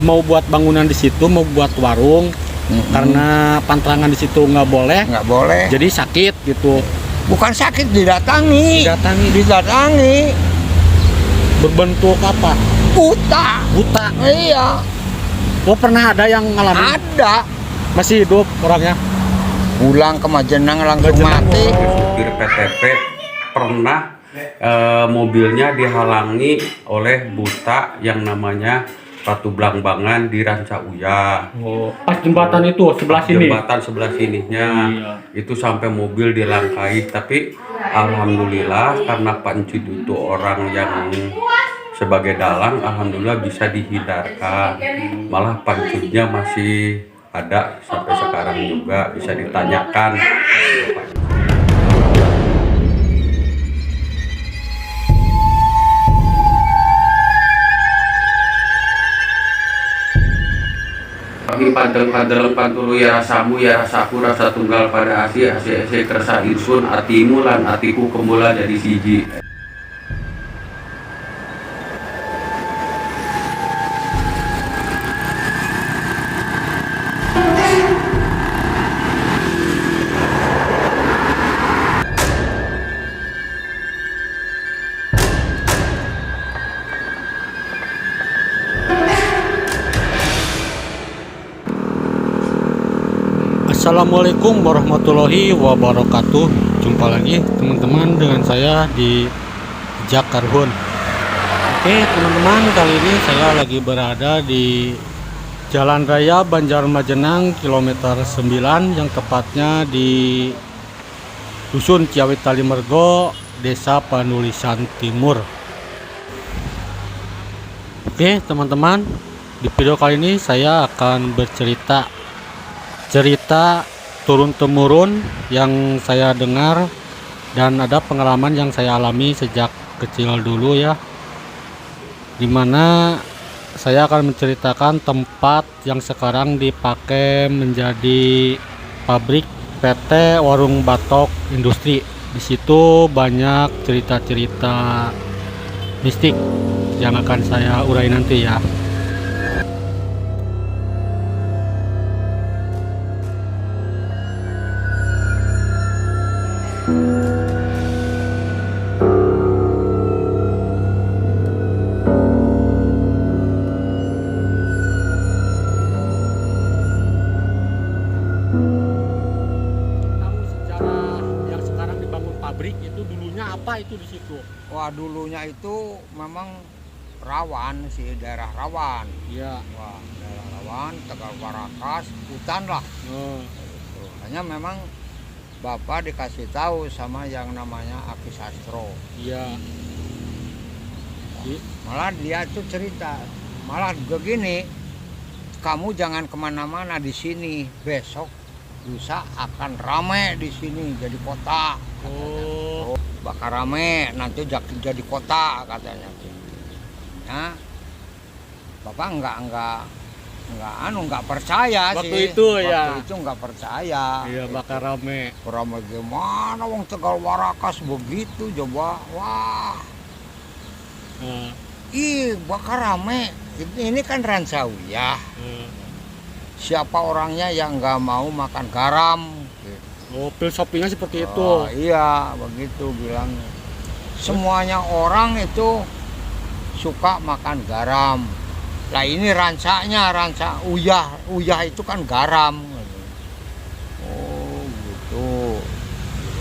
Mau buat bangunan di situ, mau buat warung, karena pantrangan di situ nggak boleh, jadi sakit gitu. Bukan sakit, didatangi. Berbentuk apa? Buta. Iya. Oh, pernah ada yang ngalamin? Ada. Masih hidup orangnya? Pulang ke Majenang langsung mati. Supir PTP pernah mobilnya dihalangi oleh buta yang namanya Ratu Blangbangan di Ranca Uya. Oh, pas jembatan itu sebelah sini. Jembatan sebelah sininya. Iya. Itu sampai mobil dilangkai, tapi alhamdulillah karena Pak Encik itu orang yang sebagai dalang, alhamdulillah bisa dihindarkan. Malah Pak Enciknya masih ada sampai sekarang juga, bisa ditanyakan. Panteng pantulu ya rasamu ya rasaku rasa tunggal pada asi kersa irsun atimu lan atiku kemula jadi siji. Assalamualaikum warahmatullahi wabarakatuh. Jumpa lagi teman-teman dengan saya di Jakarhun. Oke teman-teman, kali ini saya lagi berada di Jalan Raya Banjarmajenang kilometer 9, yang tepatnya di Dusun Ciawit Talimergo, Desa Panulisan Timur. Oke teman-teman, di video kali ini saya akan cerita turun-temurun yang saya dengar dan ada pengalaman yang saya alami sejak kecil dulu ya, dimana saya akan menceritakan tempat yang sekarang dipakai menjadi pabrik PT Warung Batok Industri. Di situ banyak cerita-cerita mistik yang akan saya urai nanti ya. Pabrik itu dulunya apa itu di situ? Wah, dulunya itu memang rawan sih, daerah rawan. Iya. Wah, daerah rawan, Tegal Warakas, hutan lah. Gitu. Hanya memang Bapak dikasih tahu sama yang namanya Aki Sastro. Iya. Malah dia tuh cerita, malah begini, kamu jangan kemana-mana di sini, besok lusa akan rame di sini jadi kota. Oh, bakal rame nanti jadi kota katanya. Ya, Bapak nggak percaya waktu sih. itu Waktu itu nggak percaya. Iya, bakal rame. Rame gimana? Wong Tegal Warakas begitu coba. Wah. Bakal rame. Ini kan Ranca Uya. Siapa orangnya yang nggak mau makan garam? Oh, filosofinya seperti itu. Iya, begitu bilangnya. Semuanya orang itu suka makan garam. Lah ini Ranca Uyah itu kan garam. Oh, gitu.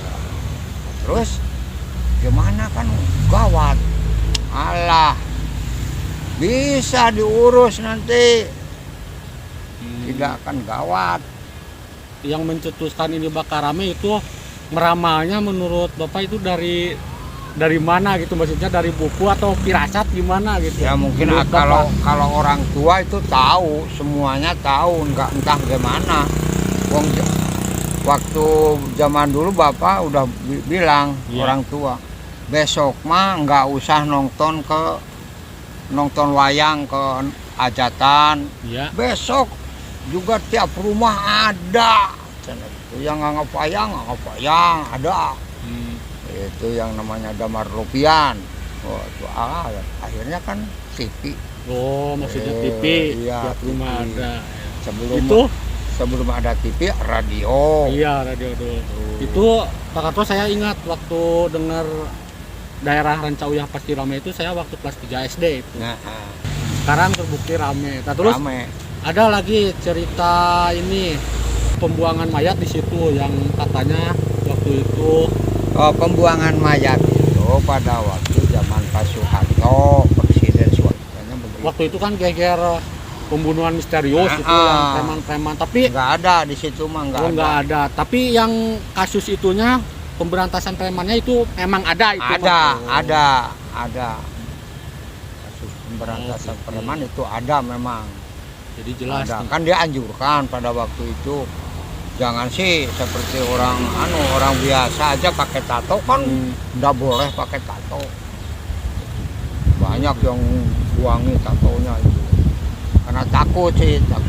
Ya. Terus gimana kan gawat. Alah. Bisa diurus nanti. Tidak akan gawat. Yang mencetuskan ini bakal rame itu meramalnya menurut Bapak itu dari mana gitu, maksudnya dari buku atau firasat gimana gitu? Ya mungkin kalau orang tua itu tahu, semuanya tahu, entah gimana. Waktu zaman dulu Bapak udah bilang orang tua, besok mah nggak usah nonton wayang ke hajatan. Ya. Besok juga tiap rumah ada. Yang nganggap wayang ada. Itu yang namanya damar rupian. Akhirnya kan TV Oh, maksudnya TV Iya, tiap rumah TV. ada. Sebelum Itu sebelum ada TV, radio. iya radio dulu. Itu Pak Karto saya ingat waktu dengar daerah Rancauyah pasti ramai itu saya waktu kelas 3 SD itu. Nah, Sekarang terbukti rame. Nah, terus rame. ada lagi cerita ini pembuangan mayat di situ yang katanya waktu itu Oh, pembuangan mayat itu pada waktu zaman Pak Soeharto, Presiden Soeharto begitu. waktu itu kan geger pembunuhan misterius itu Ah, yang preman-preman tapi Nggak ada di situ mah nggak ada. Tapi yang kasus itunya pemberantasan premannya itu emang ada itu. Ada. Kasus pemberantasan Oh, preman itu ada memang. Jadi jelas Ada. nih. Kan dia anjurkan pada waktu itu. Jangan sih seperti orang biasa aja pakai tato kan nggak boleh pakai tato. Banyak yang buangi tatonya itu. Karena takut dianggap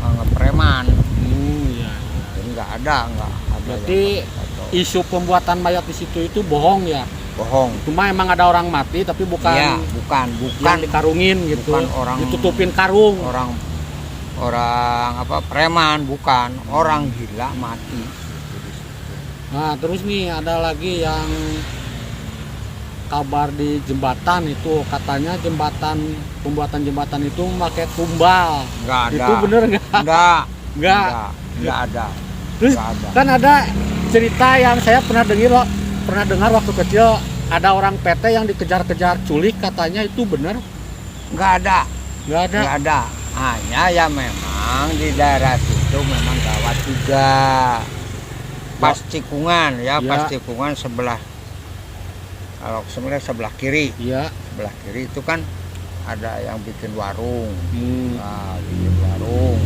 anggap preman. Iya. Jadi nggak ada Berarti yang pakai tato. isu pembuatan mayat di situ itu bohong ya. Bohong. Cuma emang ada orang mati tapi bukan Iya, bukan yang dikarungin gitu. bukan orang- ditutupin karung. orang preman, bukan orang gila mati. Nah, terus nih ada lagi yang kabar di jembatan itu katanya pembuatan jembatan itu memakai tumbal. Nggak ada. Itu bener nggak? Nggak Nggak. ada. Terus Nggak ada. kan ada cerita yang saya pernah dengar waktu kecil ada orang PT yang dikejar-kejar culik katanya itu bener? Nggak ada. Nggak ada. Nggak ada. Hanya ya memang di daerah situ memang gawat juga. Pas tikungan ya, Ya. pas tikungan sebelah, kalau sebenarnya sebelah kiri, Iya. sebelah kiri itu kan ada yang bikin warung. Hmm. Nah, bikin warung.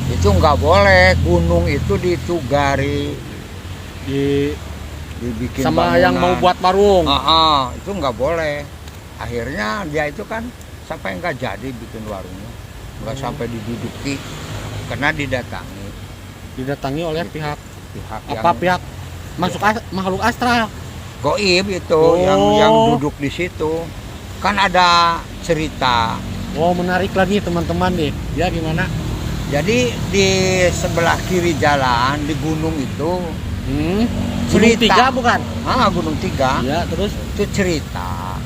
Itu nggak boleh, gunung itu ditugari, dibikin Sama yang mau bangunan. buat warung. Itu nggak boleh. Akhirnya dia itu kan sampai nggak jadi bikin warungnya, nggak sampai diduduki, karena Didatangi oleh pihak pihak pihak makhluk astral. goib itu Oh. yang duduk di situ. Kan ada cerita. Oh, menarik lagi teman-teman nih. Ya gimana? Jadi di sebelah kiri jalan di gunung itu, Gunung cerita. 3 bukan? Gunung 3 Iya, terus itu cerita.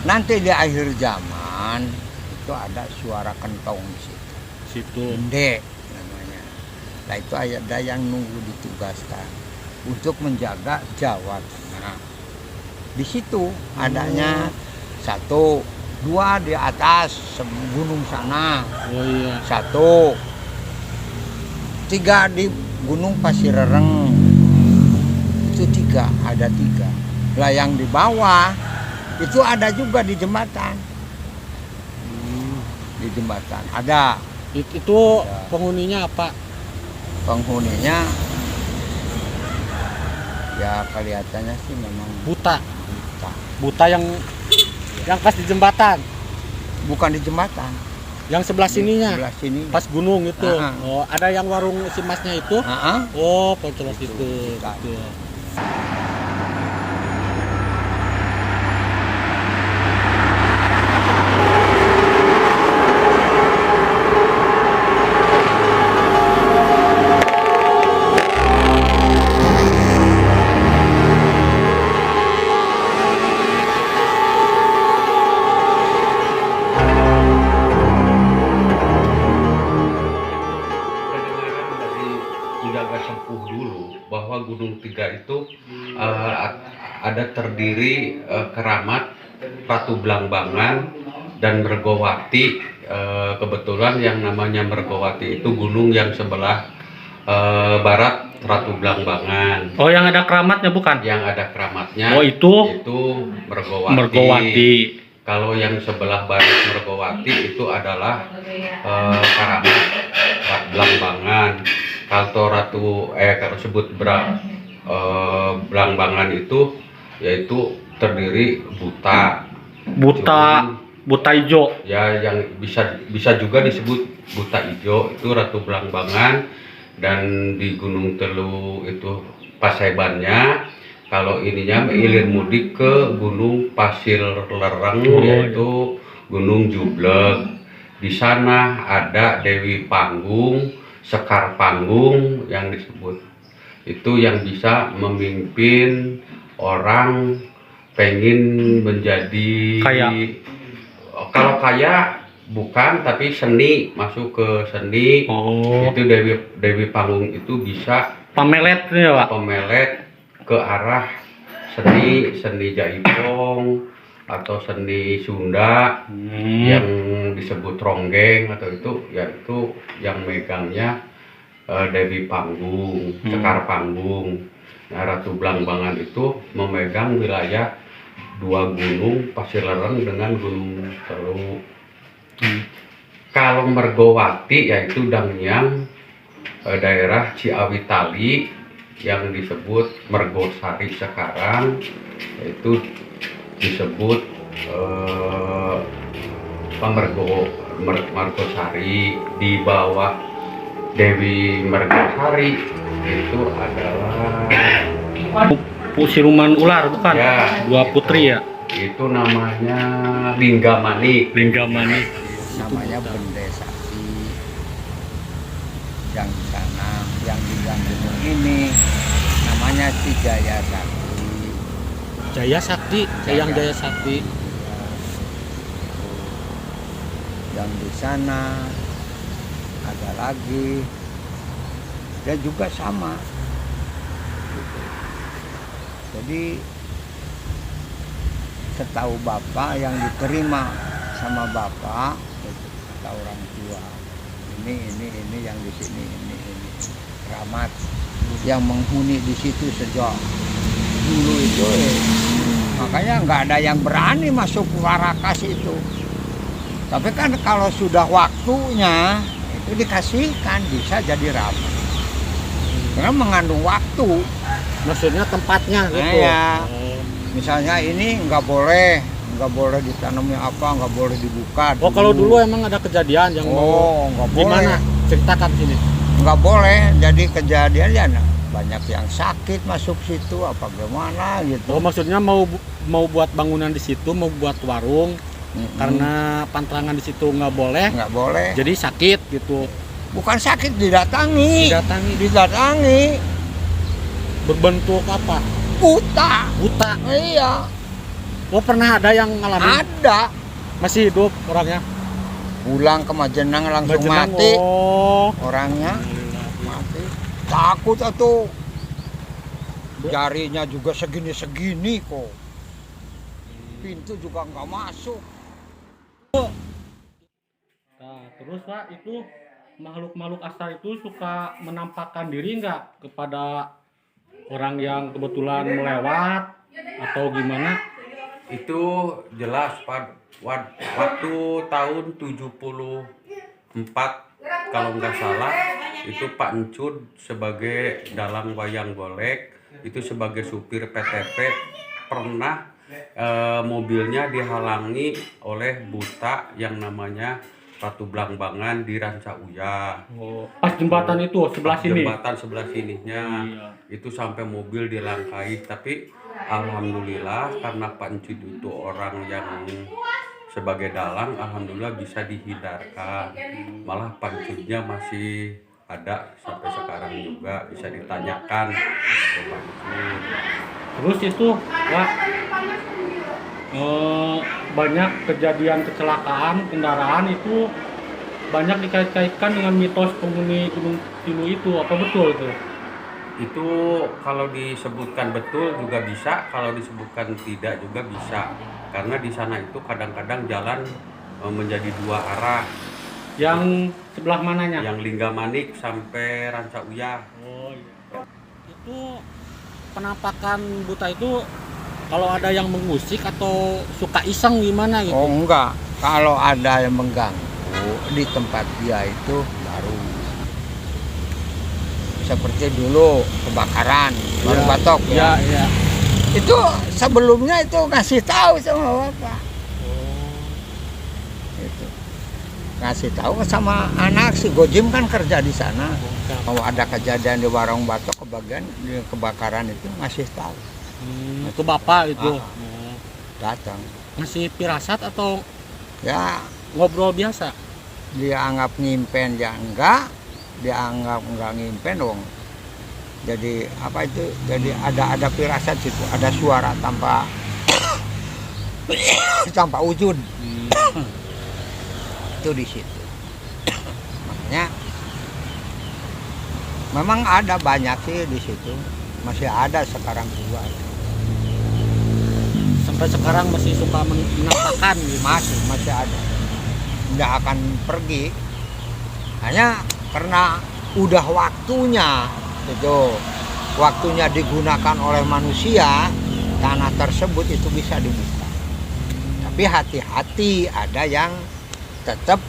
Nanti di akhir zaman itu ada suara kentong di situ. situ. Gede namanya. Nah itu ada yang nunggu ditugaskan untuk menjaga Jawa Tengah. Di situ adanya 1, 2 di atas gunung sana, Oh iya. 1, 3 di Gunung Pasirereng. Itu 3, ada 3. Lah yang di bawah itu ada juga di jembatan. Di jembatan ada. Itu Ya. penghuninya apa? Penghuninya ya kelihatannya sih memang Buta. buta. Buta yang pas di jembatan, Bukan di jembatan, yang sebelah sininya. sebelah sini. Pas gunung itu. Ah. Oh, ada yang warung si Masnya itu. Ah, Oh, Poncolos itu. Bukan. Gitu. Kedengaran dari Undanga Sempuh dulu bahwa Gunung Tiga itu ada terdiri keramat Ratu Blangbangan dan Mergowati. Kebetulan yang namanya Mergowati itu gunung yang sebelah barat Ratu Blangbangan. Oh, yang ada keramatnya bukan? Yang ada keramatnya Oh, itu Mergowati. Mergowati. Kalau yang sebelah barat Mergowati itu adalah keramat Blangbangan. Kalau kalau sebut Blangbangan itu yaitu terdiri buta. Buta hijau. Ya, yang bisa juga disebut buta ijo itu Ratu Blangbangan. Dan di Gunung Telu itu Pasebannya. Kalau ininya ilir mudik ke Gunung Pasir Lereng, yaitu Gunung Jubleg. Di sana ada Dewi Panggung, Sekar Panggung yang disebut. Itu yang bisa memimpin orang pengen menjadi Kaya. Kalau kaya bukan, tapi seni, masuk ke seni. Itu Dewi Panggung itu bisa Pamelet ya Pak. pemelet ke arah seni jaipong atau seni Sunda yang disebut ronggeng, atau itu yaitu yang megangnya Dewi Panggung, Sekar Panggung. Nah, Ratu Blangbangan itu memegang wilayah dua gunung, Pasir Lereng dengan Gunung Teluk. Kalau Mergowati yaitu Dangyang, daerah Ciawitali yang disebut Mergosari sekarang, yaitu disebut Mergosari. Di bawah Dewi Mergosari itu adalah Siluman ular bukan? Ya, Dua putri ya. itu namanya Linggamani. Namanya Bende Sakti. Yang di sana, yang di gunung ini namanya si Jaya Sakti. Jaya Sakti, Eyang Jaya Sakti. Yang di sana ada lagi, dia juga sama. Jadi setahu bapak yang diterima sama bapak itu kata orang tua, ini yang di sini ini Ramat yang menghuni di situ sejak dulu itu makanya nggak ada yang berani masuk Warakas itu. Tapi kan kalau sudah waktunya itu dikasihkan bisa jadi Ramat karena mengandung waktu. Maksudnya tempatnya gitu. Ya. Misalnya ini nggak boleh ditanamnya apa, nggak boleh dibuka. Oh kalau dulu emang ada kejadian yang nggak boleh. Gimana? Ceritakan sini. Nggak boleh, jadi kejadian ya banyak yang sakit masuk situ apa gimana gitu. Oh maksudnya mau buat bangunan di situ, mau buat warung, karena pantrangan di situ nggak boleh. Nggak boleh. Jadi sakit gitu. Bukan sakit, didatangi. Didatangi. Berbentuk apa? Buta. Iya. Oh pernah ada yang ngalamin? Ada. Masih hidup orangnya? Pulang ke Majenang langsung mati. Orangnya mati. Takut atuh. Jarinya juga segini-segini kok. Pintu juga nggak masuk. Nah, terus Pak, itu makhluk-makhluk astral itu suka menampakkan diri nggak kepada orang yang kebetulan melewat atau gimana? Itu jelas waktu tahun 74 kalau nggak salah, itu Pak Encud sebagai dalang wayang golek, itu sebagai supir PTP pernah mobilnya dihalangi oleh buta yang namanya Ratu Blangbangan di Rancauya. Oh, pas jembatan itu sebelah sini. Jembatan sebelah sininya. Iya. Itu sampai mobil dilangkai, tapi alhamdulillah karena Pak Encud itu orang yang sebagai dalang, alhamdulillah bisa dihindarkan. Malah Pak Encudnya masih ada sampai sekarang juga, bisa ditanyakan ke Pak Encud. Terus itu Pak, banyak kejadian kecelakaan kendaraan itu banyak dikait-kaitkan dengan mitos penghuni Gunung Tilu itu, apa betul itu? Itu kalau disebutkan betul juga bisa, kalau disebutkan tidak juga bisa, karena di sana itu kadang-kadang jalan menjadi dua arah. Yang sebelah mananya? Yang Linggamanik sampai Rancauya. Oh iya. Itu penampakan buta itu kalau ada yang mengusik atau suka iseng gimana gitu? Oh enggak, kalau ada yang mengganggu di tempat dia itu baru. Seperti dulu kebakaran Warung Batok ya. Iya. Itu sebelumnya itu ngasih tahu sama bapak. Itu ngasih tahu sama anak si Gojim kan kerja di sana. Kalau ada kejadian di Warung Batok kebagian di kebakaran itu ngasih tahu. Itu bapak itu. Datang. Masih pirasat atau Ya ngobrol biasa? dia anggap ngimpen ya enggak, dia anggap enggak ngimpen dong. Jadi apa itu? Jadi ada firasat itu, ada suara tanpa tanpa wujud. Itu di situ. Makanya memang ada banyak sih di situ. Masih ada sekarang juga. Sampai sekarang masih suka menampakkan gitu. Masih ada. Nggak akan pergi. Hanya karena udah waktunya itu. Waktunya digunakan oleh manusia, tanah tersebut itu bisa dibuka. Tapi hati-hati, ada yang tetap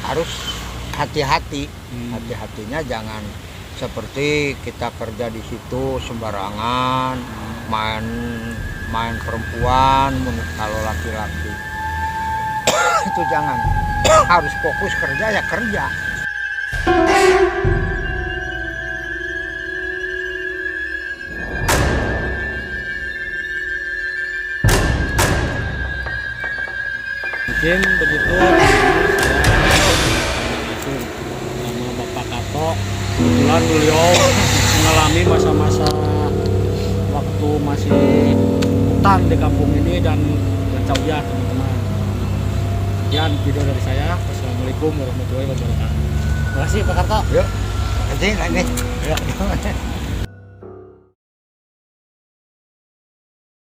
harus hati-hati. Hati-hatinya jangan seperti kita kerja di situ sembarangan, main perempuan, kalau laki-laki itu jangan. Harus fokus kerja ya kerja. Mungkin begitu sama Bapak Kato. Kebetulan beliau mengalami masa-masa waktu masih hutan di kampung ini dan jauh ya teman-teman. Sekian video dari saya. Wassalamualaikum warahmatullahi wabarakatuh. Terima kasih Pak Karto. Yuk, nanti lagi. Ya.